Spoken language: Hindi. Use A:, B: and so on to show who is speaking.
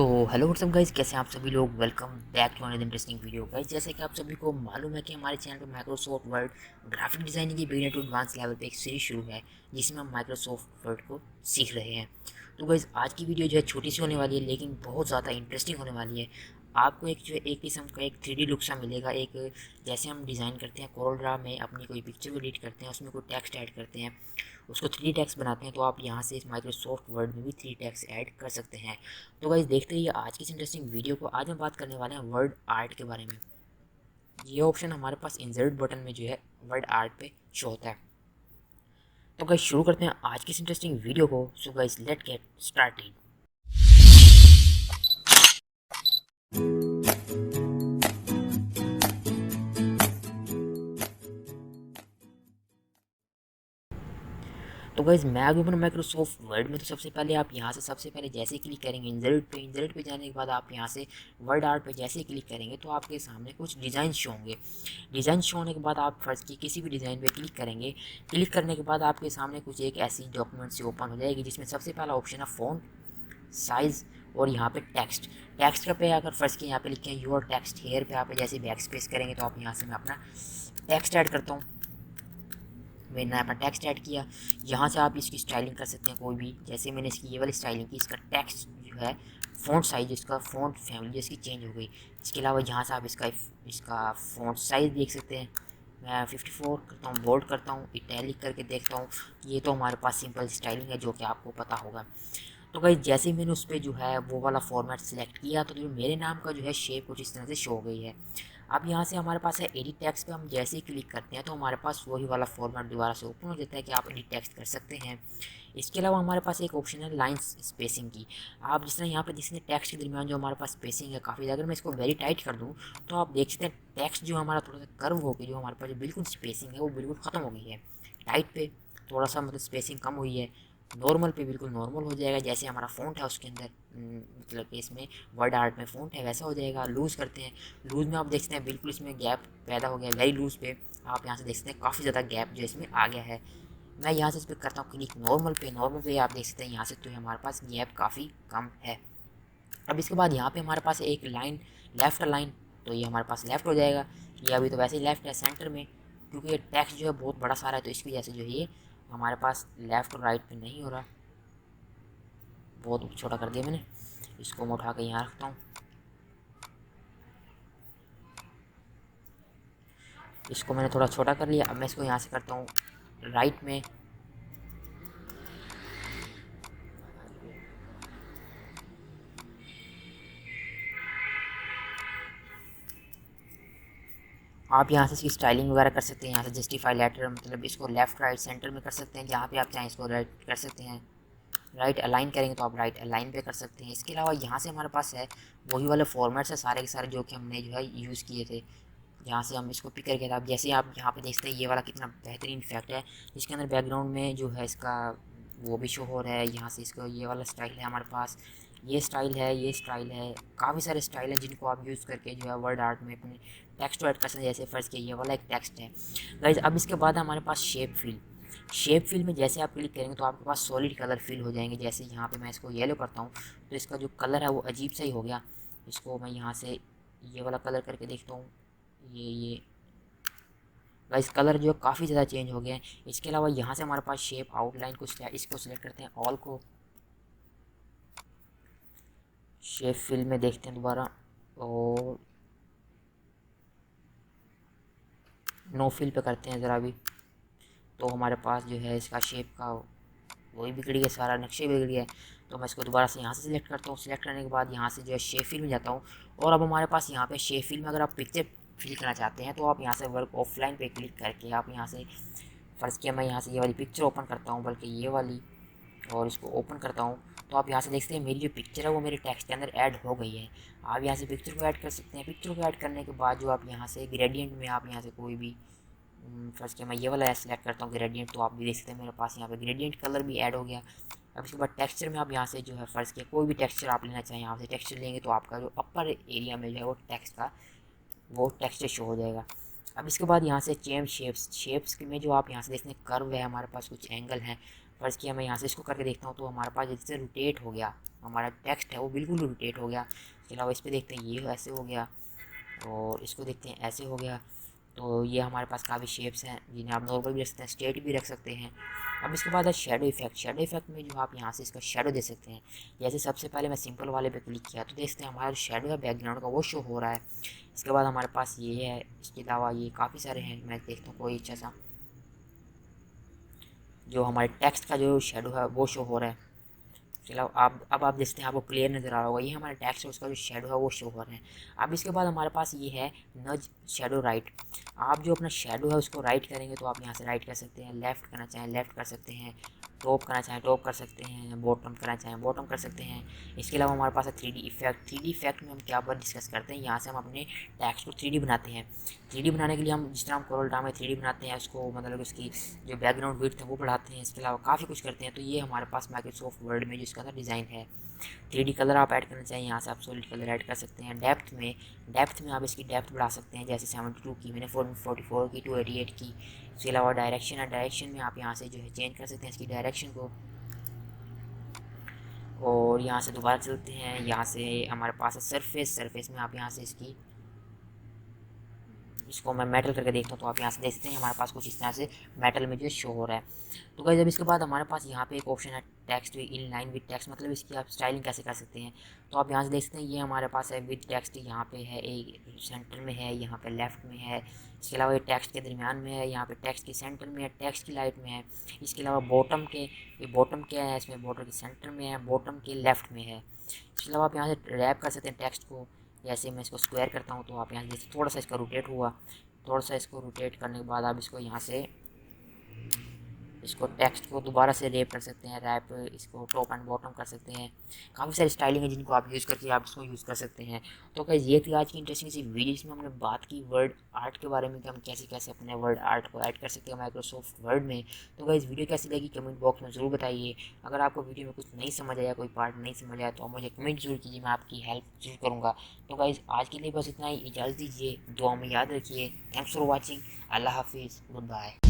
A: तो हेलो व्हाट्सअप गाइस, कैसे हैं आप सभी लोग। Welcome back to another interesting video guys. जैसे कि आप सभी को मालूम है कि हमारे चैनल पे माइक्रोसॉफ्ट वर्ड ग्राफिक डिज़ाइनिंग की बिगिनर टू एडवांस लेवल पे एक सीरीज शुरू है जिसमें हम माइक्रोसॉफ्ट वर्ड को सीख रहे हैं। तो गाइस आज की वीडियो जो है छोटी सी होने वाली है लेकिन बहुत ज़्यादा इंटरेस्टिंग होने वाली है। आपको एक जो है एक किस्म का एक 3D लुक सा मिलेगा। एक जैसे हम डिज़ाइन करते हैं कोरल ड्रा में, अपनी कोई पिक्चर को एडिट करते हैं, उसमें कोई टेक्स्ट ऐड करते हैं, उसको 3D टेक्स्ट बनाते हैं, तो आप यहाँ से इस माइक्रोसॉफ्ट वर्ड में भी 3D टेक्स्ट ऐड कर सकते हैं। तो गाइस देखते ही आज की इस इंटरेस्टिंग वीडियो को। आज हम बात करने वाले हैं वर्ड आर्ट के बारे में। ये ऑप्शन हमारे पास इंसर्ट बटन में जो है वर्ड आर्ट पे शो होता है। तो गाइस शुरू करते हैं आज की इस इंटरेस्टिंग वीडियो को। So guys let get started. तो गाइज मैं आगे अपना माइक्रोसॉफ्ट वर्ड में। तो सबसे पहले आप यहाँ से सबसे पहले जैसे क्लिक करेंगे इंसर्ट पे जाने के बाद आप यहाँ से वर्ड आर्ट पे जैसे क्लिक करेंगे तो आपके सामने कुछ डिज़ाइन शो होंगे। डिज़ाइन शो होने के बाद आप फर्स्ट की किसी भी डिज़ाइन पे क्लिक करेंगे। क्लिक करने के बाद आपके सामने कुछ एक ऐसी डॉक्यूमेंट से ओपन हो जाएगी जिसमें सबसे पहला ऑप्शन है फ़ॉन्ट साइज़ और यहाँ पे टेक्स्ट। टेक्स्ट का पे अगर फर्स्ट के यहाँ पे लिखें योर टेक्स्ट हेयर पे आप जैसे बैक स्पेस करेंगे तो आप यहाँ से मैं अपना टेक्स्ट ऐड करता हूँ। मैंने अपना टेक्स्ट ऐड किया। यहाँ से आप इसकी स्टाइलिंग कर सकते हैं कोई भी। जैसे मैंने इसकी ये वाली स्टाइलिंग की, इसका टेक्स्ट जो है फ़ॉन्ट साइज, इसका फ़ॉन्ट फैमिली इसकी चेंज हो गई। इसके अलावा यहाँ से आप इसका फ़ॉन्ट साइज़ देख सकते हैं। मैं 54 करता हूँ, बोल्ड करता हूँ, इटैलिक करके देखता हूँ। ये तो हमारे पास सिंपल स्टाइलिंग है जो कि आपको पता होगा। तो भाई जैसे ही मैंने उस पर जो है वो वाला फॉर्मेट सेलेक्ट किया तो जो मेरे नाम का जो है शेप कुछ इस तरह से शो हो गई है। अब यहाँ से हमारे पास है एडिट टेक्स्ट पे हम जैसे ही क्लिक करते हैं तो हमारे पास वही वाला फॉर्मेट दोबारा से ओपन हो जाता है कि आप एडिट टेक्स्ट कर सकते हैं। इसके अलावा हमारे पास एक ऑप्शन है लाइंस स्पेसिंग की। आप जिस तरह यहाँ पे जिसने टेक्स्ट के दरमियान जो हमारे पास स्पेसिंग है काफ़ी, अगर मैं इसको वेरी टाइट कर दूँ तो आप देख सकते हैं टेक्स्ट जो हमारा थोड़ा सा कर्व हो गया, जो हमारे पास जो बिल्कुल स्पेसिंग है वो बिल्कुल ख़त्म हो गई है। टाइट पे थोड़ा सा मतलब स्पेसिंग कम हुई है, नॉर्मल पे बिल्कुल नॉर्मल हो जाएगा। जैसे हमारा फ़ॉन्ट है उसके अंदर मतलब कि इसमें वर्ड आर्ट में फ़ॉन्ट है वैसा हो जाएगा। लूज़ करते हैं, लूज़ में आप देख सकते हैं बिल्कुल इसमें गैप पैदा हो गया। वेरी लूज़ पे आप यहाँ से देख सकते हैं काफ़ी ज़्यादा गैप जो इसमें आ गया है। मैं यहाँ से इस पर करता हूँ क्लिक नॉर्मल पे। नॉर्मल पे आप देख सकते हैं यहाँ से तो हमारे पास गैप काफ़ी कम है। अब इसके बाद यहाँ पे हमारे पास एक लाइन लेफ़्ट लाइन, तो ये हमारे पास लेफ़्ट हो जाएगा। ये अभी तो वैसे ही लेफ़्ट है सेंटर में, क्योंकि ये टेक्स्ट जो है बहुत बड़ा सारा है तो इसकी वजह से जो है ये हमारे पास लेफ़्ट और राइट पे नहीं हो रहा। बहुत छोटा कर दिया मैंने, इसको मैं उठा के यहाँ रखता हूँ। इसको मैंने थोड़ा छोटा कर लिया। अब मैं इसको यहाँ से करता हूँ राइट में। आप यहाँ से इसकी स्टाइलिंग वगैरह कर सकते हैं। यहाँ से जस्टिफाई लेटर मतलब इसको लेफ़्ट राइट सेंटर में कर सकते हैं, जहाँ पे आप चाहें इसको राइट कर सकते हैं। राइट अलाइन करेंगे तो आप राइट अलाइन पे कर सकते हैं। इसके अलावा यहाँ से हमारे पास है वही वाले फॉर्मेट्स है सारे के सारे जो कि हमने जो है यूज़ किए थे। यहाँ से हम इसको पिक करके आप जैसे आप यहाँ पे देखते हैं ये वाला कितना बेहतरीन इफेक्ट है, जिसके अंदर बैकग्राउंड में जो है इसका वो भी शो हो रहा है। यहाँ से इसको ये वाला स्टाइल है हमारे पास, ये स्टाइल है, ये स्टाइल है, काफ़ी सारे स्टाइल हैं जिनको आप यूज़ करके जो है वर्ड आर्ट में अपने टेक्स्ट ऐड कर सकते हैं। जैसे फर्स्ट किया ये वाला एक टेक्स्ट है गाइस। अब इसके बाद हमारे पास शेप फिल। शेप फिल में जैसे आप क्लिक करेंगे तो आपके पास सॉलिड कलर फिल हो जाएंगे। जैसे यहाँ पे मैं इसको येलो करता हूँ तो इसका जो कलर है वो अजीब सा ही हो गया। इसको मैं यहाँ से ये वाला कलर करके देखता हूँ। ये गाइस कलर जो काफ़ी ज़्यादा चेंज हो गया है। इसके अलावा यहाँ से हमारे पास शेप आउटलाइन कुछ है, इसको सिलेक्ट करते हैं ऑल को। शेप फिल में देखते हैं दोबारा और नो फिल पे करते हैं ज़रा भी, तो हमारे पास जो है इसका शेप का वही बिगड़ गया, सारा नक्शे बिगड़ गया है। तो मैं इसको दोबारा से यहाँ से सिलेक्ट करता हूँ। सिलेक्ट करने के बाद यहाँ से जो है शेप फिल में जाता हूँ और अब हमारे पास यहाँ पे शेप फिल में अगर आप पिक्चर फिल करना चाहते हैं तो आप यहाँ से वर्क ऑफलाइन पे क्लिक करके आप यहाँ से फ़र्ज़ किया मैं यहाँ से ये वाली पिक्चर ओपन करता हूँ, बल्कि ये वाली, और इसको ओपन करता हूँ तो आप यहाँ से देख सकते हैं मेरी जो पिक्चर है वो मेरे टेक्स्ट के अंदर ऐड हो गई है। आप यहाँ से पिक्चर को ऐड कर सकते हैं। पिक्चर को ऐड करने के बाद जो आप यहाँ से ग्रेडियंट में आप यहाँ से कोई भी फर्स्ट किया मैं ये वाला सेलेक्ट करता हूँ ग्रेडियंट, तो आप भी देख सकते हैं मेरे पास यहाँ पे ग्रेडियंट कलर भी ऐड हो गया। अब इसके बाद टेक्सचर में आप यहाँ से जो है फर्स्ट किया कोई भी टेक्सचर आप लेना चाहें, यहाँ से टेक्सचर लेंगे तो आपका जो अपर एरिया में जो है वो टेक्स्ट का वो टेक्सचर शो हो जाएगा। अब इसके बाद यहाँ से चेंज शेप्स में जो आप यहाँ से देखते हैं कर्व है, हमारे पास कुछ एंगल हैं। फर्स्ट किया मैं यहाँ से इसको करके देखता हूँ तो हमारे पास जैसे रोटेट हो गया, हमारा टेक्स्ट है वो बिल्कुल रोटेट हो गया। इसके अलावा इस पर देखते हैं ये ऐसे हो गया, और इसको देखते हैं ऐसे हो गया। तो ये हमारे पास काफ़ी शेप्स हैं जिन्हें आप नॉर्मल भी रख सकते हैं, स्ट्रेट भी रख सकते हैं। अब इसके बाद है शेडो इफेक्ट। शेडो इफेक्ट में जो आप यहाँ से इसका शेडो दे सकते हैं। जैसे सबसे पहले मैं सिंपल वाले पे क्लिक किया तो देखते हैं हमारा शेडो है बैकग्राउंड का वो शो हो रहा है। इसके बाद हमारे पास ये है, इसके अलावा ये काफ़ी सारे हैं। मैं देखता हूँ कोई अच्छा सा जो हमारे टेक्स्ट का जो शेडो है वो शो हो रहा है। चलो आप अब आप देखते हैं आपको क्लियर नज़र आ रहा होगा, ये हमारा टेक्स्ट है उसका जो शेडो है वो शो हो रहा है। अब इसके बाद हमारे पास ये है नज शेडो राइट। आप जो अपना शेडो है उसको राइट करेंगे तो आप यहाँ से राइट कर सकते हैं, लेफ़्ट करना चाहें लेफ़्ट कर सकते हैं, टॉप करना चाहें टॉप कर सकते हैं, बॉटम करना चाहें बॉटम कर सकते हैं। इसके अलावा हमारे पास है 3D इफेक्ट। 3D इफेक्ट में हम क्या बात डिस्कस करते हैं, यहाँ से हम अपने टेक्स्ट को 3D बनाते हैं। 3D बनाने के लिए हम जिस तरह हम कोरल ड्रा में 3D बनाते हैं उसको मतलब उसकी जो बैकग्राउंड विड्थ है वो बढ़ाते हैं। इसके अलावा काफ़ी कुछ करते हैं। तो ये हमारे पास माइक्रोसॉफ्ट वर्ड में जिसका था डिज़ाइन है। 3D कलर आप ऐड करना चाहिए, यहाँ से आप सॉलिड कलर ऐड कर सकते हैं। डेप्थ में आप इसकी डेप्थ बढ़ा सकते हैं, जैसे 72 की मैंने 444 की 288 की। इसके अलावा डायरेक्शन में आप यहाँ से जो है चेंज कर सकते हैं इसकी डायरेक्शन को। और यहाँ से दोबारा चलते हैं, यहाँ से हमारे पास है सरफेस में आप यहाँ से इसको मैं मेटल करके देखता हूँ तो आप यहाँ से देखते हैं हमारे पास कुछ इस तरह से मेटल में जो शो हो रहा है। तो गाइस अब इसके बाद हमारे पास यहाँ पे एक ऑप्शन है text in line with text, मतलब इसकी आप स्टाइलिंग कैसे कर सकते हैं। तो आप यहाँ से देख सकते हैं ये हमारे पास है विद टेक्स्ट, यहाँ पे है एक सेंटर में है, यहाँ पे लेफ्ट में है। इसके अलावा ये टेक्स्ट के दरमियान में है, यहाँ पे टेक्स्ट के सेंटर में है, टेक्स्ट की लाइट में है। इसके अलावा बॉटम क्या है इसमें, बॉटम के सेंटर में है, बॉटम के लेफ्ट में है। इसके अलावा आप यहाँ से रैप कर सकते हैं टेक्स्ट को। जैसे मैं इसको स्क्वायर करता हूँ तो आप यहाँ से थोड़ा सा इसका रोटेट हुआ, थोड़ा सा इसको रोटेट करने के बाद आप इसको यहाँ से इसको टेक्स्ट को दोबारा से रैप कर सकते हैं, रैप इसको टॉप एंड बॉटम कर सकते हैं। काफ़ी सारी स्टाइलिंग है जिनको आप यूज़ करके आप इसको यूज़ कर सकते हैं। तो गाइस ये थी आज की इंटरेस्टिंग सी वीडियो जिसमें हमने बात की वर्ड आर्ट के बारे में कि हम कैसे कैसे अपने वर्ड आर्ट को ऐड कर सकते हैं माइक्रोसॉफ्ट वर्ड में। तो गाइस वीडियो कैसी लगी कमेंट बॉक्स में ज़रूर बताइए। अगर आपको वीडियो में कुछ नहीं समझ आया, कोई पार्ट नहीं समझ आया तो आप मुझे कमेंट जरूर कीजिए, मैं आपकी हेल्प जरूर करूँगा। तो गाइस आज के लिए बस इतना ही, इजाज़त दीजिए, दुआ में याद रखिए। थैंक्स फॉर वॉचिंग, अल्लाह हाफिज़, गुड बाय।